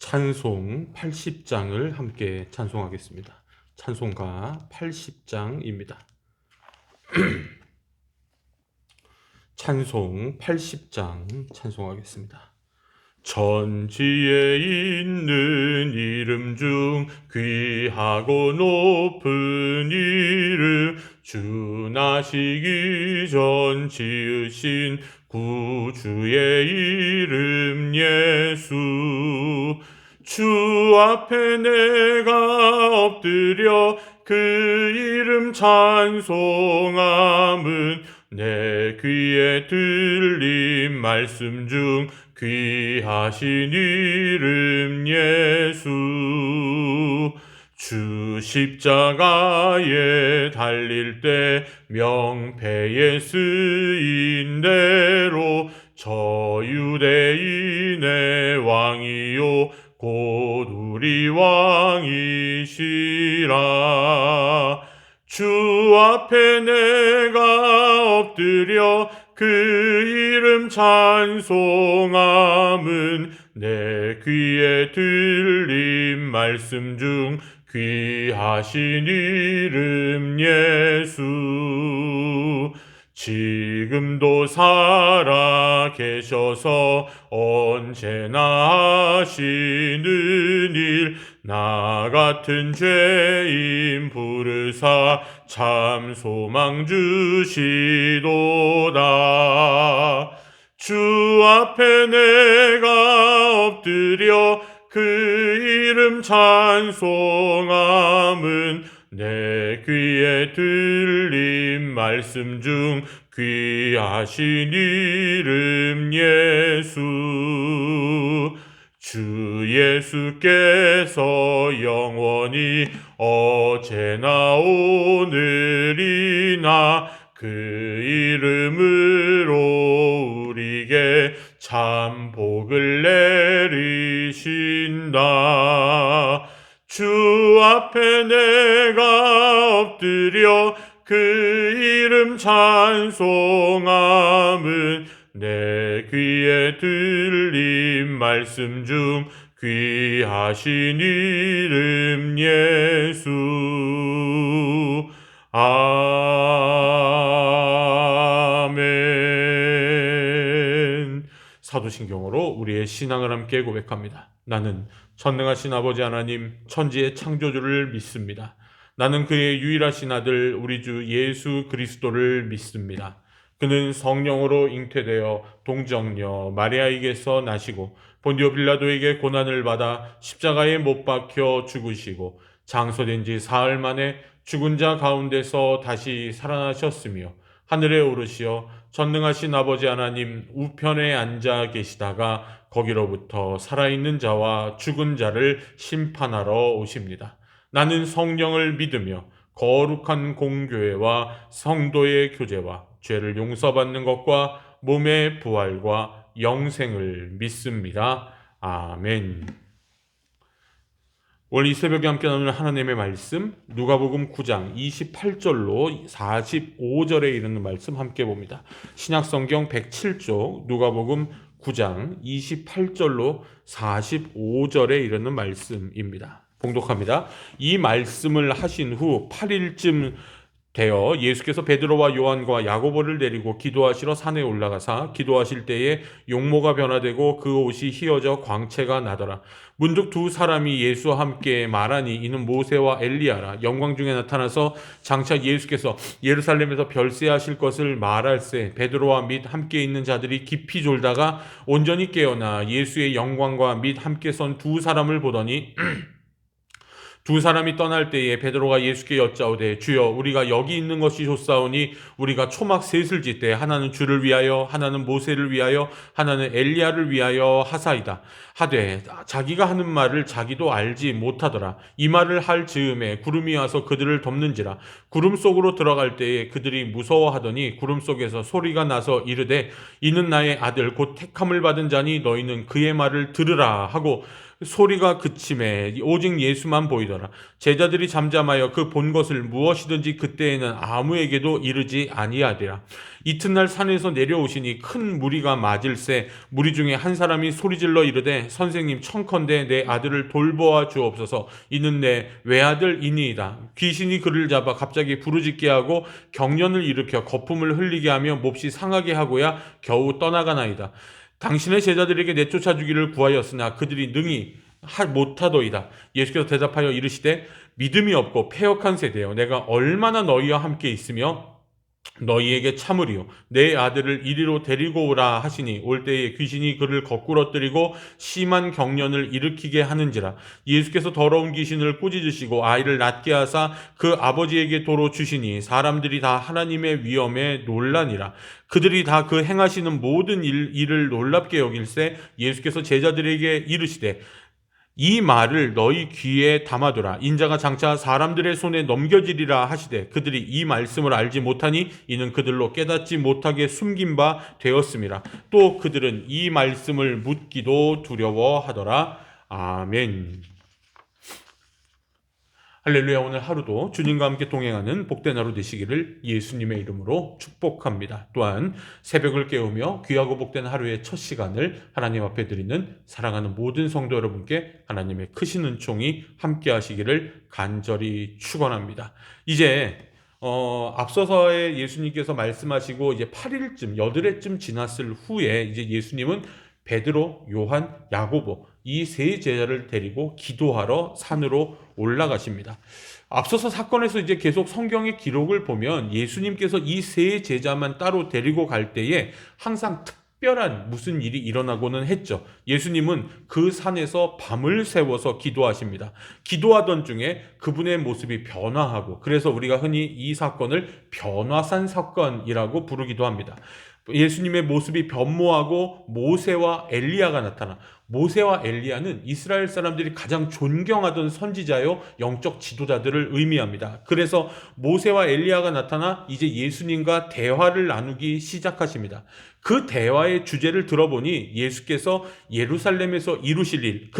찬송 80장을 함께 찬송하겠습니다. 찬송가 80장입니다. 찬송 80장 찬송하겠습니다. 천지에 있는 이름 중 귀하고 높은 이름, 주 나시기 전 지으신 구주의 이름 예수. 주 앞에 내가 엎드려 그 이름 찬송함은 내 귀에 들린 말씀 중 귀하신 이름 예수. 주 십자가에 달릴 때 명패에 쓰인 대로 저 유대인의 왕이요 곧 우리 왕이시라. 주 앞에 내가 엎드려 그 이름 찬송함은 내 귀에 들린 말씀 중 귀하신 이름 예수. 지금도 살아 계셔서 언제나 하시는 일, 나 같은 죄인 부르사 참 소망 주시도다. 주 앞에 내가 엎드려 그 이름 찬송함은 내 귀에 들린 말씀 중 귀하신 이름 예수. 주 예수께서 영원히 어제나 오늘이나 그 이름으로 우리에게 참 복을 내리신다. 주 앞에 내가 엎드려 그 이름 찬송함은 내 귀에 들린 말씀 중 귀하신 이름 예수. 아멘. 사도신경으로 우리의 신앙을 함께 고백합니다. 나는 전능하신 아버지 하나님, 천지의 창조주를 믿습니다. 나는 그의 유일하신 아들 우리 주 예수 그리스도를 믿습니다. 그는 성령으로 잉태되어 동정녀 마리아에게서 나시고 본디오 빌라도에게 고난을 받아 십자가에 못 박혀 죽으시고 장서된 지 사흘 만에 죽은 자 가운데서 다시 살아나셨으며 하늘에 오르시어 전능하신 아버지 하나님 우편에 앉아 계시다가 거기로부터 살아있는 자와 죽은 자를 심판하러 오십니다. 나는 성령을 믿으며 거룩한 공교회와 성도의 교제와 죄를 용서받는 것과 몸의 부활과 영생을 믿습니다. 아멘. 오늘 이 새벽에 함께 나누는 하나님의 말씀, 누가복음 9장 28절로 45절에 이르는 말씀 함께 봅니다. 신약성경 107쪽 누가복음 9장 28절로 45절에 이르는 말씀입니다. 봉독합니다. 이 말씀을 하신 후 8일쯤 되어 예수께서 베드로와 요한과 야고보를 데리고 기도하시러 산에 올라가사 기도하실 때에 용모가 변화되고 그 옷이 휘어져 광채가 나더라. 문득 두 사람이 예수와 함께 말하니 이는 모세와 엘리야라. 영광 중에 나타나서 장차 예수께서 예루살렘에서 별세하실 것을 말할세 베드로와 및 함께 있는 자들이 깊이 졸다가 온전히 깨어나 예수의 영광과 및 함께 선 두 사람을 보더니 두 사람이 떠날 때에 베드로가 예수께 여짜오되 주여 우리가 여기 있는 것이 좋사오니 우리가 초막 셋을 짓되 하나는 주를 위하여 하나는 모세를 위하여 하나는 엘리야를 위하여 하사이다 하되 자기가 하는 말을 자기도 알지 못하더라. 이 말을 할 즈음에 구름이 와서 그들을 덮는지라. 구름 속으로 들어갈 때에 그들이 무서워하더니 구름 속에서 소리가 나서 이르되 이는 나의 아들 곧 택함을 받은 자니 너희는 그의 말을 들으라 하고 소리가 그침에 오직 예수만 보이더라. 되어라. 제자들이 잠잠하여 그 본 것을 무엇이든지 그때에는 아무에게도 이르지 아니하리라. 이튿날 산에서 내려오시니 큰 무리가 맞을새 무리 중에 한 사람이 소리질러 이르되 선생님 청컨대 내 아들을 돌보아 주옵소서. 이는 내 외아들이니이다. 귀신이 그를 잡아 갑자기 부르짖게 하고 경련을 일으켜 거품을 흘리게 하며 몹시 상하게 하고야 겨우 떠나가나이다. 당신의 제자들에게 내쫓아 주기를 구하였으나 그들이 능히 못하도이다. 예수께서 대답하여 이르시되 믿음이 없고 패역한 세대여, 내가 얼마나 너희와 함께 있으며 너희에게 참으리요. 내 아들을 이리로 데리고 오라 하시니 올 때에 귀신이 그를 거꾸러뜨리고 심한 경련을 일으키게 하는지라. 예수께서 더러운 귀신을 꾸짖으시고 아이를 낫게 하사 그 아버지에게 도로 주시니 사람들이 다 하나님의 위엄에 놀라니라. 그들이 다 그 행하시는 모든 일을 놀랍게 여길새 예수께서 제자들에게 이르시되 이 말을 너희 귀에 담아두라. 인자가 장차 사람들의 손에 넘겨지리라 하시되 그들이 이 말씀을 알지 못하니 이는 그들로 깨닫지 못하게 숨긴 바 되었음이라. 또 그들은 이 말씀을 묻기도 두려워하더라. 아멘. 할렐루야. 오늘 하루도 주님과 함께 동행하는 복된 하루 되시기를 예수님의 이름으로 축복합니다. 또한 새벽을 깨우며 귀하고 복된 하루의 첫 시간을 하나님 앞에 드리는 사랑하는 모든 성도 여러분께 하나님의 크신 은총이 함께 하시기를 간절히 축원합니다. 이제 앞서서의 예수님께서 말씀하시고 이제 8일쯤, 8회쯤 지났을 후에 이제 예수님은 베드로, 요한, 야고보 이 세 제자를 데리고 기도하러 산으로 올라가십니다. 앞서서 사건에서 이제 계속 성경의 기록을 보면 예수님께서 이 세 제자만 따로 데리고 갈 때에 항상 특별한 무슨 일이 일어나고는 했죠. 예수님은 그 산에서 밤을 새워서 기도하십니다. 기도하던 중에 그분의 모습이 변화하고, 그래서 우리가 흔히 이 사건을 변화산 사건이라고 부르기도 합니다. 예수님의 모습이 변모하고 모세와 엘리야가 나타나, 모세와 엘리야는 이스라엘 사람들이 가장 존경하던 선지자요 영적 지도자들을 의미합니다. 그래서 모세와 엘리야가 나타나 이제 예수님과 대화를 나누기 시작하십니다. 그 대화의 주제를 들어보니 예수께서 예루살렘에서 이루실 일,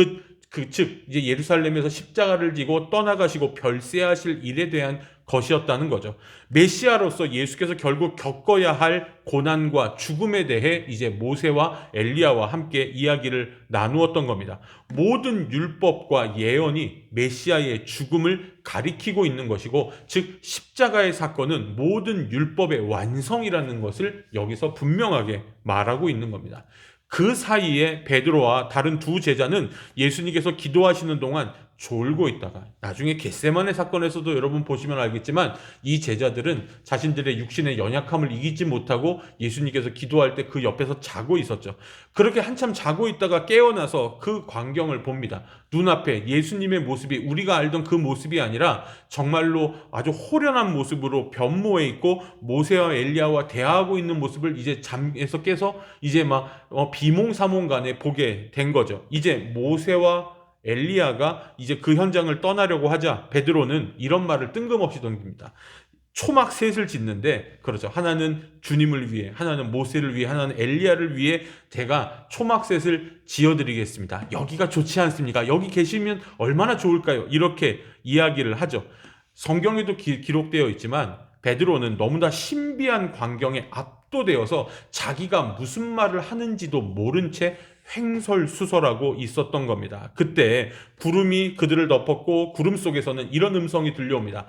즉 이제 예루살렘에서 십자가를 지고 떠나가시고 별세하실 일에 대한 것이었다는 거죠. 메시아로서 예수께서 결국 겪어야 할 고난과 죽음에 대해 이제 모세와 엘리야와 함께 이야기를 나누었던 겁니다. 모든 율법과 예언이 메시아의 죽음을 가리키고 있는 것이고, 즉 십자가의 사건은 모든 율법의 완성이라는 것을 여기서 분명하게 말하고 있는 겁니다. 그 사이에 베드로와 다른 두 제자는 예수님께서 기도하시는 동안 졸고 있다가, 나중에 겟세마네 사건에서도 여러분 보시면 알겠지만 이 제자들은 자신들의 육신의 연약함을 이기지 못하고 예수님께서 기도할 때 그 옆에서 자고 있었죠. 그렇게 한참 자고 있다가 깨어나서 그 광경을 봅니다. 눈앞에 예수님의 모습이 우리가 알던 그 모습이 아니라 정말로 아주 호련한 모습으로 변모해 있고 모세와 엘리야와 대화하고 있는 모습을 이제 잠에서 깨서 이제 막 비몽사몽간에 보게 된 거죠. 이제 모세와 엘리야가 이제 그 현장을 떠나려고 하자 베드로는 이런 말을 뜬금없이 던집니다. 초막 셋을 짓는데, 그렇죠, 하나는 주님을 위해, 하나는 모세를 위해, 하나는 엘리야를 위해 제가 초막 셋을 지어드리겠습니다. 여기가 좋지 않습니까? 여기 계시면 얼마나 좋을까요? 이렇게 이야기를 하죠. 성경에도 기록되어 있지만 베드로는 너무나 신비한 광경에 압도되어서 자기가 무슨 말을 하는지도 모른 채 횡설수설하고 있었던 겁니다. 그때 구름이 그들을 덮었고 구름 속에서는 이런 음성이 들려옵니다.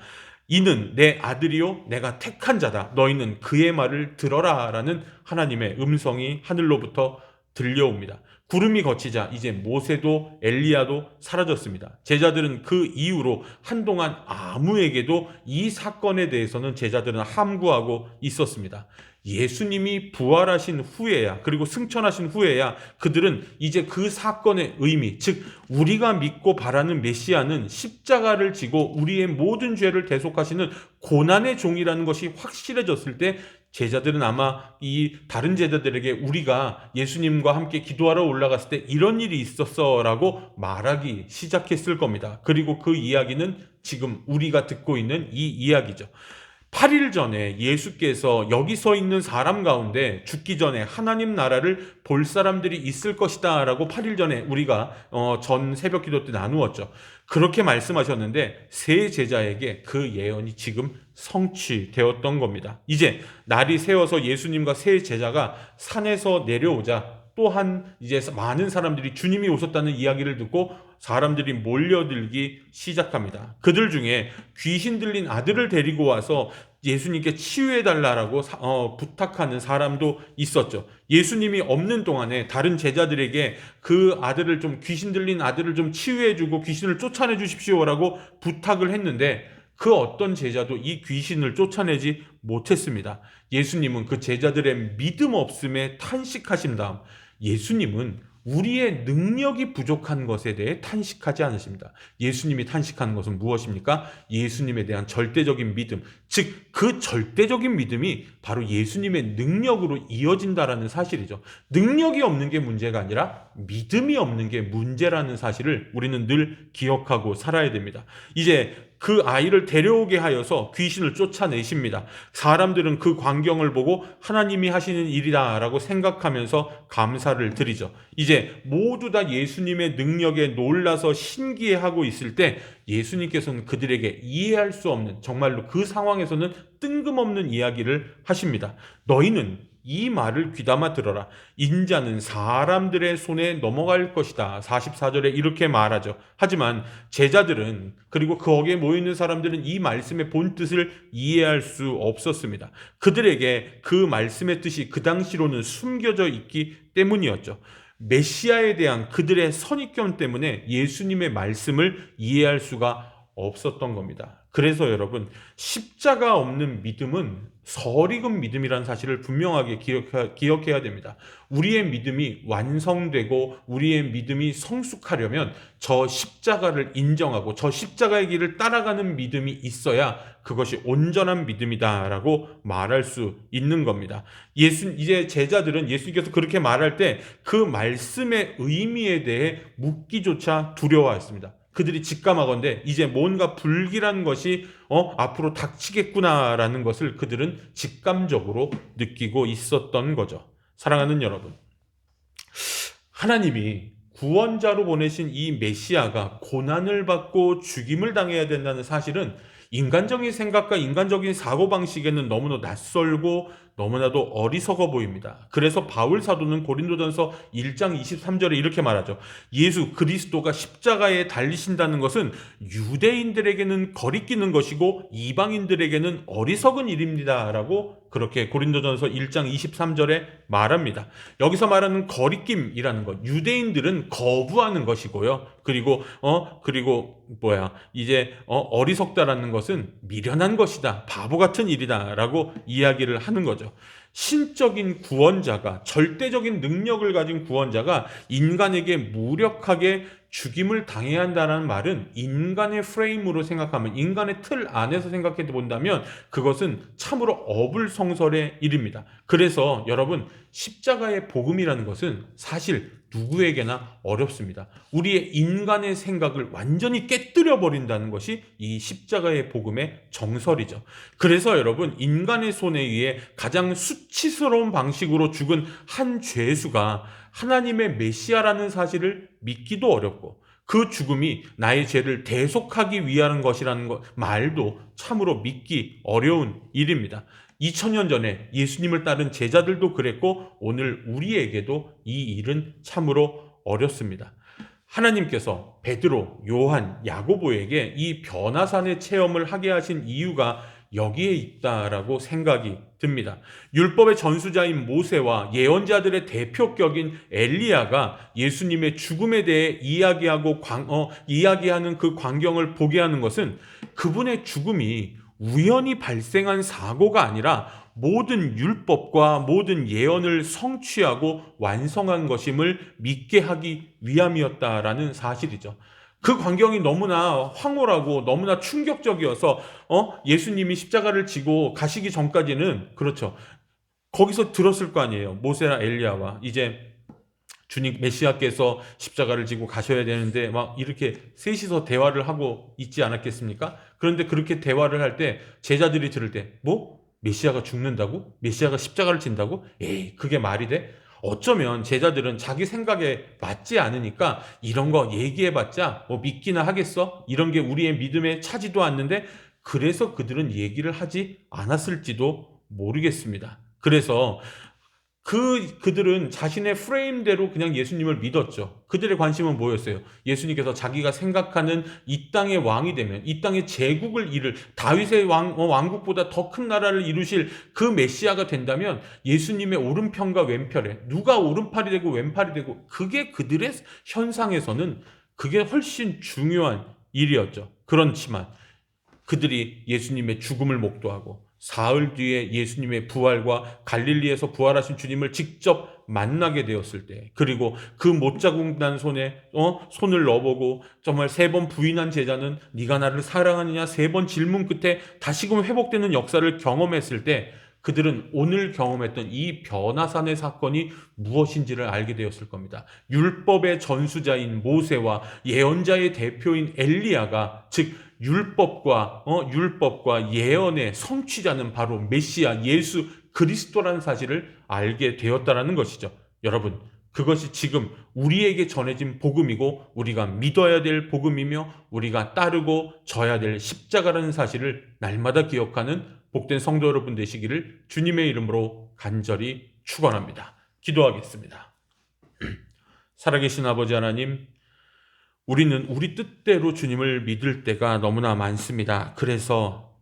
이는 내 아들이요 내가 택한 자다. 너희는 그의 말을 들어라 라는 하나님의 음성이 하늘로부터 들려옵니다. 구름이 걷히자 이제 모세도 엘리야도 사라졌습니다. 제자들은 그 이후로 한동안 아무에게도 이 사건에 대해서는 제자들은 함구하고 있었습니다. 예수님이 부활하신 후에야, 그리고 승천하신 후에야 그들은 이제 그 사건의 의미, 즉 우리가 믿고 바라는 메시아는 십자가를 지고 우리의 모든 죄를 대속하시는 고난의 종이라는 것이 확실해졌을 때 제자들은 아마 이 다른 제자들에게 우리가 예수님과 함께 기도하러 올라갔을 때 이런 일이 있었어 라고 말하기 시작했을 겁니다. 그리고 그 이야기는 지금 우리가 듣고 있는 이 이야기죠. 8일 전에 예수께서 여기 서 있는 사람 가운데 죽기 전에 하나님 나라를 볼 사람들이 있을 것이다 라고 8일 전에 우리가 전 새벽 기도 때 나누었죠. 그렇게 말씀하셨는데 세 제자에게 그 예언이 지금 성취되었던 겁니다. 이제 날이 새어서 예수님과 세 제자가 산에서 내려오자 또한 이제 많은 사람들이 주님이 오셨다는 이야기를 듣고 사람들이 몰려들기 시작합니다. 그들 중에 귀신 들린 아들을 데리고 와서 예수님께 치유해달라고 부탁하는 사람도 있었죠. 예수님이 없는 동안에 다른 제자들에게 그 아들을 좀, 귀신 들린 아들을 좀 치유해주고 귀신을 쫓아내 주십시오라고 부탁을 했는데 그 어떤 제자도 이 귀신을 쫓아내지 못했습니다. 예수님은 그 제자들의 믿음 없음에 탄식하신 다음 예수님은 우리의 능력이 부족한 것에 대해 탄식하지 않으십니다. 예수님이 탄식하는 것은 무엇입니까? 예수님에 대한 절대적인 믿음, 즉 그 절대적인 믿음이 바로 예수님의 능력으로 이어진다라는 사실이죠. 능력이 없는 게 문제가 아니라 믿음이 없는 게 문제라는 사실을 우리는 늘 기억하고 살아야 됩니다. 이제 그 아이를 데려오게 하여서 귀신을 쫓아내십니다. 사람들은 그 광경을 보고 하나님이 하시는 일이다라고 생각하면서 감사를 드리죠. 이제 모두 다 예수님의 능력에 놀라서 신기해하고 있을 때 예수님께서는 그들에게 이해할 수 없는, 정말로 그 상황에서는 뜬금없는 이야기를 하십니다. 너희는 이 말을 귀담아 들어라. 인자는 사람들의 손에 넘어갈 것이다. 44절에 이렇게 말하죠. 하지만 제자들은, 그리고 거기에 모여있는 사람들은 이 말씀의 본뜻을 이해할 수 없었습니다. 그들에게 그 말씀의 뜻이 그 당시로는 숨겨져 있기 때문이었죠. 메시아에 대한 그들의 선입견 때문에 예수님의 말씀을 이해할 수가 없었던 겁니다. 그래서 여러분, 십자가 없는 믿음은 설익은 믿음이라는 사실을 분명하게 기억해야 됩니다. 우리의 믿음이 완성되고 우리의 믿음이 성숙하려면 저 십자가를 인정하고 저 십자가의 길을 따라가는 믿음이 있어야 그것이 온전한 믿음이다라고 말할 수 있는 겁니다. 이제 제자들은 예수님께서 그렇게 말할 때 그 말씀의 의미에 대해 묻기조차 두려워했습니다. 그들이 직감하건대 이제 뭔가 불길한 것이 앞으로 닥치겠구나라는 것을 그들은 직감적으로 느끼고 있었던 거죠. 사랑하는 여러분, 하나님이 구원자로 보내신 이 메시아가 고난을 받고 죽임을 당해야 된다는 사실은 인간적인 생각과 인간적인 사고방식에는 너무나 낯설고 너무나도 어리석어 보입니다. 그래서 바울 사도는 고린도전서 1장 23절에 이렇게 말하죠. 예수 그리스도가 십자가에 달리신다는 것은 유대인들에게는 거리끼는 것이고 이방인들에게는 어리석은 일입니다 라고 그렇게 고린도전서 1장 23절에 말합니다. 여기서 말하는 거리낌이라는 것, 유대인들은 거부하는 것이고요. 그리고 어리석다라는 것은 미련한 것이다, 바보 같은 일이다라고 이야기를 하는 거죠. 신적인 구원자가, 절대적인 능력을 가진 구원자가 인간에게 무력하게 죽임을 당해야 한다는 말은 인간의 프레임으로 생각하면, 인간의 틀 안에서 생각해 본다면 그것은 참으로 어불성설의 일입니다. 그래서 여러분, 십자가의 복음이라는 것은 사실 누구에게나 어렵습니다. 우리의 인간의 생각을 완전히 깨뜨려 버린다는 것이 이 십자가의 복음의 정설이죠. 그래서 여러분, 인간의 손에 의해 가장 수치스러운 방식으로 죽은 한 죄수가 하나님의 메시아라는 사실을 믿기도 어렵고, 그 죽음이 나의 죄를 대속하기 위한 것이라는 말도 참으로 믿기 어려운 일입니다. 2000년 전에 예수님을 따른 제자들도 그랬고 오늘 우리에게도 이 일은 참으로 어렵습니다. 하나님께서 베드로, 요한, 야고보에게 이 변화산의 체험을 하게 하신 이유가 여기에 있다라고 생각이 듭니다. 율법의 전수자인 모세와 예언자들의 대표격인 엘리야가 예수님의 죽음에 대해 이야기하는 그 광경을 보게 하는 것은 그분의 죽음이 우연히 발생한 사고가 아니라 모든 율법과 모든 예언을 성취하고 완성한 것임을 믿게 하기 위함이었다라는 사실이죠. 그 광경이 너무나 황홀하고 너무나 충격적이어서 예수님이 십자가를 지고 가시기 전까지는, 그렇죠, 거기서 들었을 거 아니에요. 모세나 엘리야와 이제 주님 메시아께서 십자가를 지고 가셔야 되는데 막 이렇게 셋이서 대화를 하고 있지 않았겠습니까? 그런데 그렇게 대화를 할 때 제자들이 들을 때 뭐? 메시아가 죽는다고? 메시아가 십자가를 진다고? 에이, 그게 말이 돼? 어쩌면 제자들은 자기 생각에 맞지 않으니까 이런 거 얘기해봤자 뭐 믿기나 하겠어? 이런 게 우리의 믿음에 차지도 않는데 그래서 그들은 얘기를 하지 않았을지도 모르겠습니다. 그래서 그들은 자신의 프레임대로 그냥 예수님을 믿었죠. 그들의 관심은 뭐였어요? 예수님께서 자기가 생각하는 이 땅의 왕이 되면, 이 땅의 제국을 이룰, 다윗의 왕국보다 더 큰 나라를 이루실 그 메시아가 된다면 예수님의 오른편과 왼편에 누가 오른팔이 되고 왼팔이 되고, 그게 그들의 현상에서는 그게 훨씬 중요한 일이었죠. 그렇지만 그들이 예수님의 죽음을 목도하고 사흘 뒤에 예수님의 부활과 갈릴리에서 부활하신 주님을 직접 만나게 되었을 때, 그리고 그 못자국 난 손에 손을 넣어보고 정말 3번 부인한 제자는 네가 나를 사랑하느냐 3번 질문 끝에 다시금 회복되는 역사를 경험했을 때, 그들은 오늘 경험했던 이 변화산의 사건이 무엇인지를 알게 되었을 겁니다. 율법의 전수자인 모세와 예언자의 대표인 엘리야가, 즉 율법과 예언의 성취자는 바로 메시아 예수 그리스도라는 사실을 알게 되었다라는 것이죠. 여러분, 그것이 지금 우리에게 전해진 복음이고 우리가 믿어야 될 복음이며 우리가 따르고 져야 될 십자가라는 사실을 날마다 기억하는 복된 성도 여러분 되시기를 주님의 이름으로 간절히 축원합니다. 기도하겠습니다. 살아계신 아버지 하나님, 우리는 우리 뜻대로 주님을 믿을 때가 너무나 많습니다. 그래서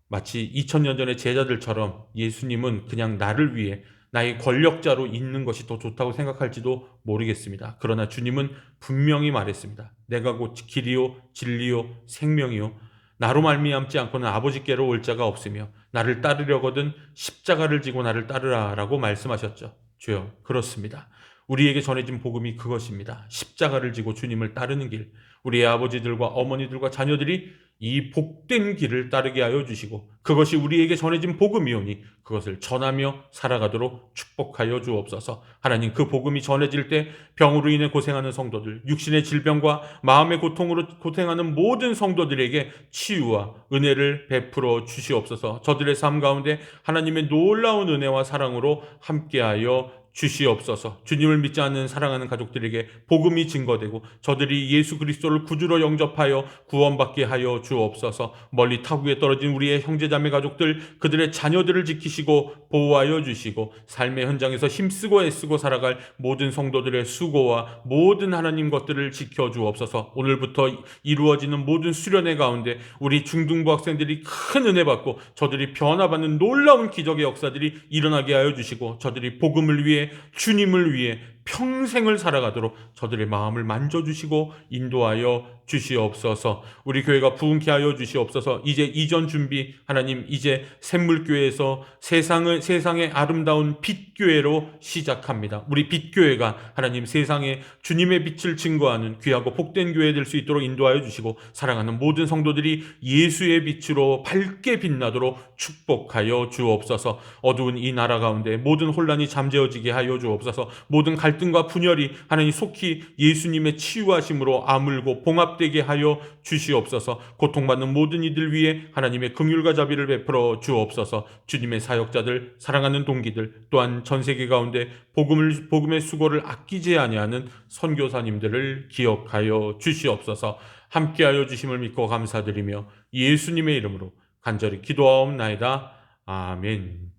마치 2000년 전의 제자들처럼 예수님은 그냥 나를 위해 나의 권력자로 있는 것이 더 좋다고 생각할지도 모르겠습니다. 그러나 주님은 분명히 말했습니다. 내가 곧 길이요 진리요 생명이요 나로 말미암지 않고는 아버지께로 올 자가 없으며 나를 따르려거든 십자가를 지고 나를 따르라라고 말씀하셨죠. 주여, 그렇습니다. 우리에게 전해진 복음이 그것입니다. 십자가를 지고 주님을 따르는 길, 우리의 아버지들과 어머니들과 자녀들이 이 복된 길을 따르게 하여 주시고 그것이 우리에게 전해진 복음이오니 그것을 전하며 살아가도록 축복하여 주옵소서. 하나님, 그 복음이 전해질 때 병으로 인해 고생하는 성도들, 육신의 질병과 마음의 고통으로 고생하는 모든 성도들에게 치유와 은혜를 베풀어 주시옵소서. 저들의 삶 가운데 하나님의 놀라운 은혜와 사랑으로 함께하여 주시옵소서. 주님을 믿지 않는 사랑하는 가족들에게 복음이 증거되고 저들이 예수 그리스도를 구주로 영접하여 구원받게 하여 주옵소서. 멀리 타국에 떨어진 우리의 형제자매 가족들, 그들의 자녀들을 지키시고 보호하여 주시고 삶의 현장에서 힘쓰고 애쓰고 살아갈 모든 성도들의 수고와 모든 하나님 것들을 지켜주옵소서. 오늘부터 이루어지는 모든 수련회 가운데 우리 중등부 학생들이 큰 은혜 받고 저들이 변화받는 놀라운 기적의 역사들이 일어나게 하여 주시고 저들이 복음을 위해 주님을 위해 평생을 살아가도록 저들의 마음을 만져주시고 인도하여 주시옵소서. 우리 교회가 부흥케 하여 주시옵소서. 이제 이전 준비, 하나님, 이제 샘물교회에서 세상의 아름다운 빛교회로 시작합니다. 우리 빛교회가 하나님 세상에 주님의 빛을 증거하는 귀하고 복된 교회 될 수 있도록 인도하여 주시고 사랑하는 모든 성도들이 예수의 빛으로 밝게 빛나도록 축복하여 주옵소서. 어두운 이 나라 가운데 모든 혼란이 잠재워지게 하여 주옵소서. 모든 갈등과 분열이 하나님 속히 예수님의 치유하심으로 아물고 봉합되게 하여 주시옵소서. 고통받는 모든 이들 위해 하나님의 긍휼과 자비를 베풀어 주옵소서. 주님의 사역자들, 사랑하는 동기들, 또한 전 세계 가운데 복음의 수고를 아끼지 아니하는 선교사님들을 기억하여 주시옵소서. 함께하여 주심을 믿고 감사드리며 예수님의 이름으로 간절히 기도하옵나이다. 아멘.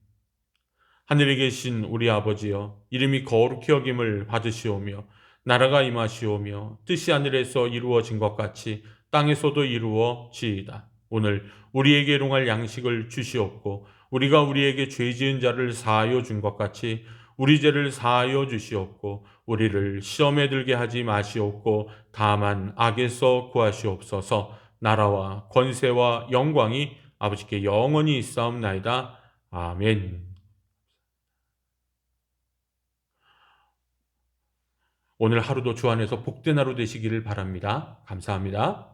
하늘에 계신 우리 아버지여, 이름이 거룩히 여김을 받으시오며 나라가 임하시오며 뜻이 하늘에서 이루어진 것 같이 땅에서도 이루어지이다. 오늘 우리에게 일용할 양식을 주시옵고 우리가 우리에게 죄 지은 자를 사하여 준 것 같이 우리 죄를 사하여 주시옵고 우리를 시험에 들게 하지 마시옵고 다만 악에서 구하시옵소서. 나라와 권세와 영광이 아버지께 영원히 있사옵나이다. 아멘. 오늘 하루도 주 안에서 복된 하루 되시기를 바랍니다. 감사합니다.